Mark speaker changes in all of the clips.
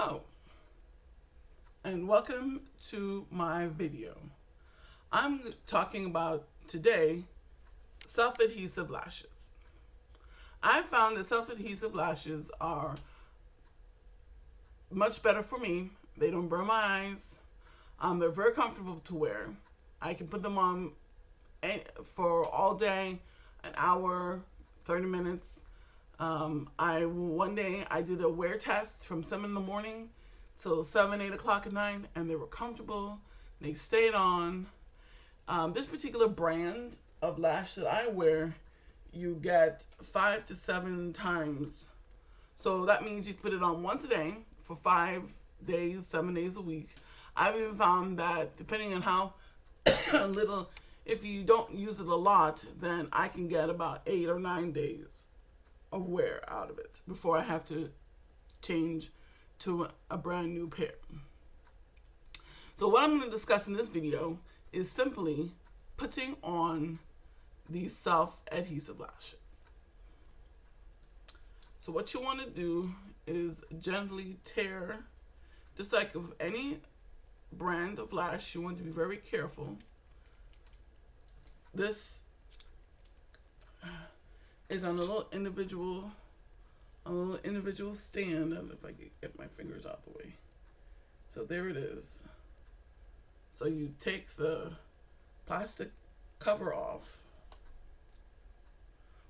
Speaker 1: Hello and welcome to my video. I'm talking about today self-adhesive lashes. I found that self-adhesive lashes are much better for me. They don't burn my eyes. They're very comfortable to wear. I can put them on for all day, an hour, 30 minutes. One day I did a wear test from 7 in the morning till 7, 8 o'clock at night, and they were comfortable. They stayed on. This particular brand of lash that I wear, you get 5 to 7 times. So that means you put it on once a day for 5 days, 7 days a week. I've even found that depending on how little, if you don't use it a lot, then I can get about 8 or 9 days of wear out of it before I have to change to a brand new pair. So what I'm going to discuss in this video is simply putting on these self-adhesive lashes. So what you want to do is gently tear, just like with any brand of lash, you want to be very careful. This is on a little individual stand. I don't know if I can get my fingers out the way. So there it is. So you take the plastic cover off,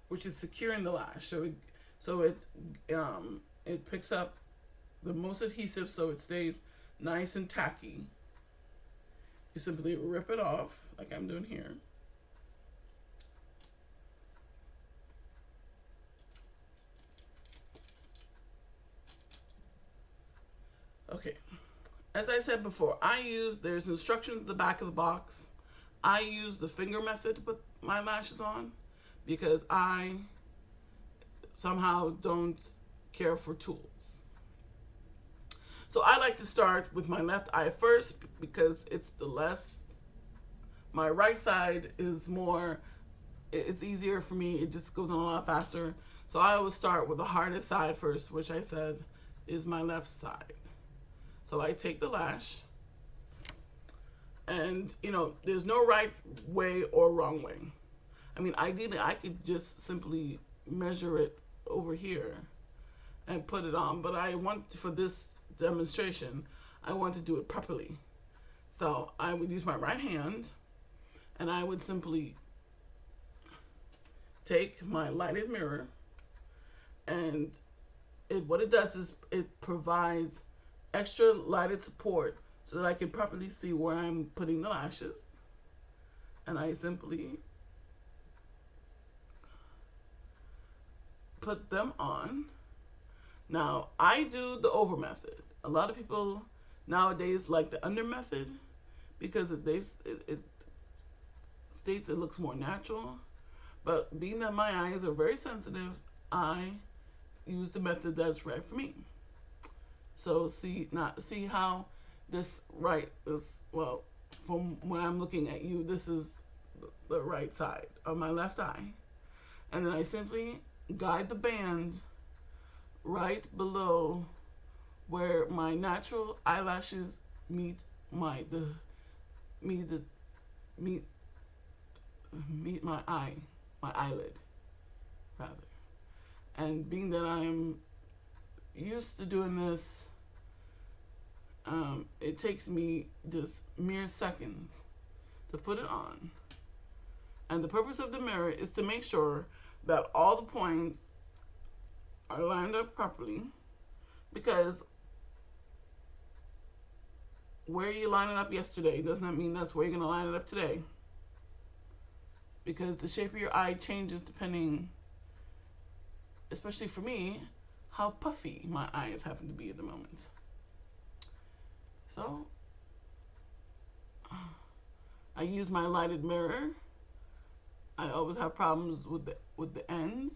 Speaker 1: which is securing the lash. So it picks up the most adhesive, so it stays nice and tacky. You simply rip it off, like I'm doing here. Okay, as I said before, there's instructions at the back of the box. I use the finger method to put my lashes on because I somehow don't care for tools. So I like to start with my left eye first because it's the less, my right side is more, it's easier for me. It just goes on a lot faster. So I always start with the hardest side first, which I said is my left side. So I take the lash, and there's no right way or wrong way. I mean, ideally I could just simply measure it over here and put it on, but for this demonstration, I want to do it properly. So I would use my right hand, and I would simply take my lighted mirror, and what it does is it provides extra lighted support so that I can properly see where I'm putting the lashes. And I simply put them on. Now, I do the over method. A lot of people nowadays like the under method because it states it looks more natural. But being that my eyes are very sensitive, I use the method that's right for me. So see how this well, from when I'm looking at you, this is the right side of my left eye. And then I simply guide the band right below where my natural eyelashes meet my eyelid rather. And being that I'm used to doing this, it takes me just mere seconds to put it on. And the purpose of the mirror is to make sure that all the points are lined up properly, because where you line it up yesterday does not mean that's where you're going to line it up today, because the shape of your eye changes depending, especially for me, how puffy my eyes happen to be at the moment. So I use my lighted mirror. I always have problems with the ends.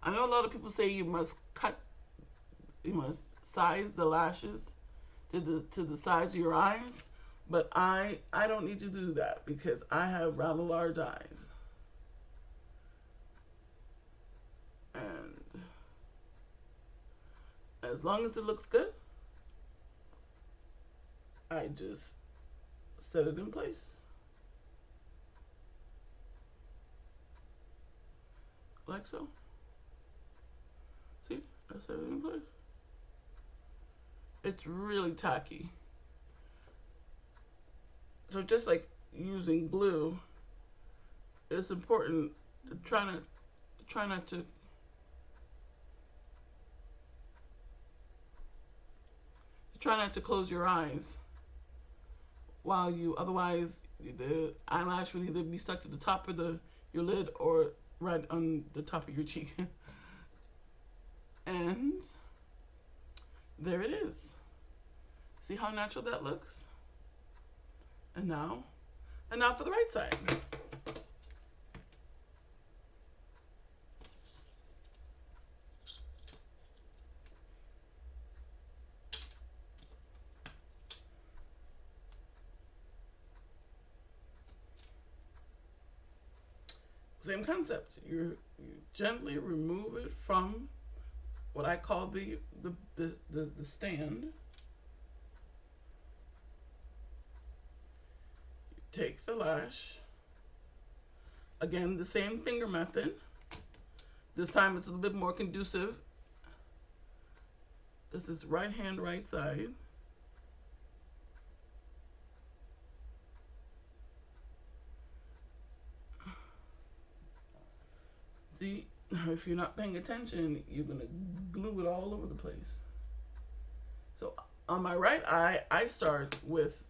Speaker 1: I know a lot of people say you must size the lashes to the size of your eyes, but I don't need to do that because I have rather large eyes. And As long as it looks good, I just set it in place. Like so. See, I set it in place. It's really tacky. So just like using glue, it's important to try not to close your eyes while you, otherwise the eyelash will either be stuck to the top of your lid or right on the top of your cheek. And there it is. See how natural that looks? And now for the right side. Same concept. You gently remove it from what I call the stand. You take the lash. Again, the same finger method. This time it's a little bit more conducive. This is right hand, right side. See, if you're not paying attention, you're going to glue it all over the place. So on my right eye, I start with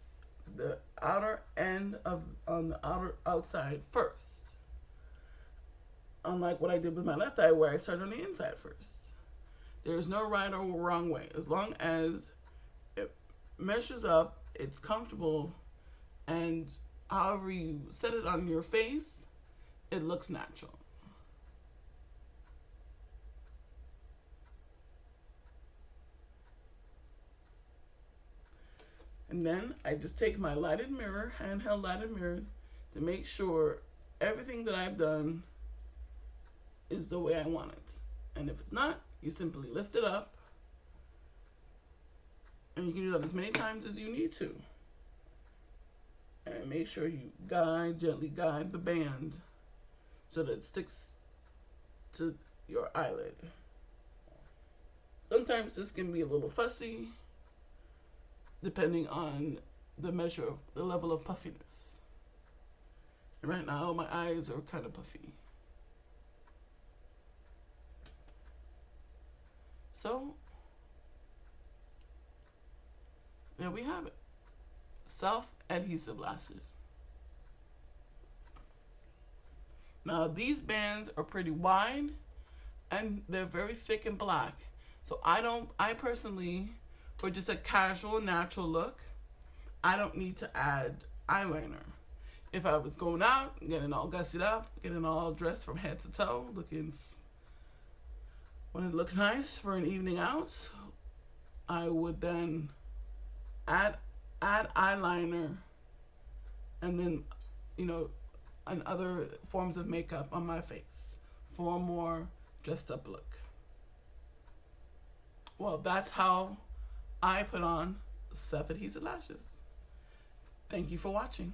Speaker 1: the outer end on the outside first. Unlike what I did with my left eye, where I start on the inside first. There's no right or wrong way. As long as it measures up, it's comfortable, and however you set it on your face, it looks natural. And then I just take my lighted mirror, handheld lighted mirror, to make sure everything that I've done is the way I want it. And if it's not, you simply lift it up, and you can do that as many times as you need to. And make sure you gently guide the band so that it sticks to your eyelid. Sometimes this can be a little fussy, depending on the level of puffiness. And right now, my eyes are kind of puffy. So, there we have it. Self-adhesive lashes. Now, these bands are pretty wide, and they're very thick and black. So I personally, for just a casual, natural look, I don't need to add eyeliner. If I was going out, getting all gussied up, getting all dressed from head to toe, when it looked nice for an evening out, I would then add eyeliner, and then, and other forms of makeup on my face for a more dressed up look. Well, that's how I put on self-adhesive lashes. Thank you for watching.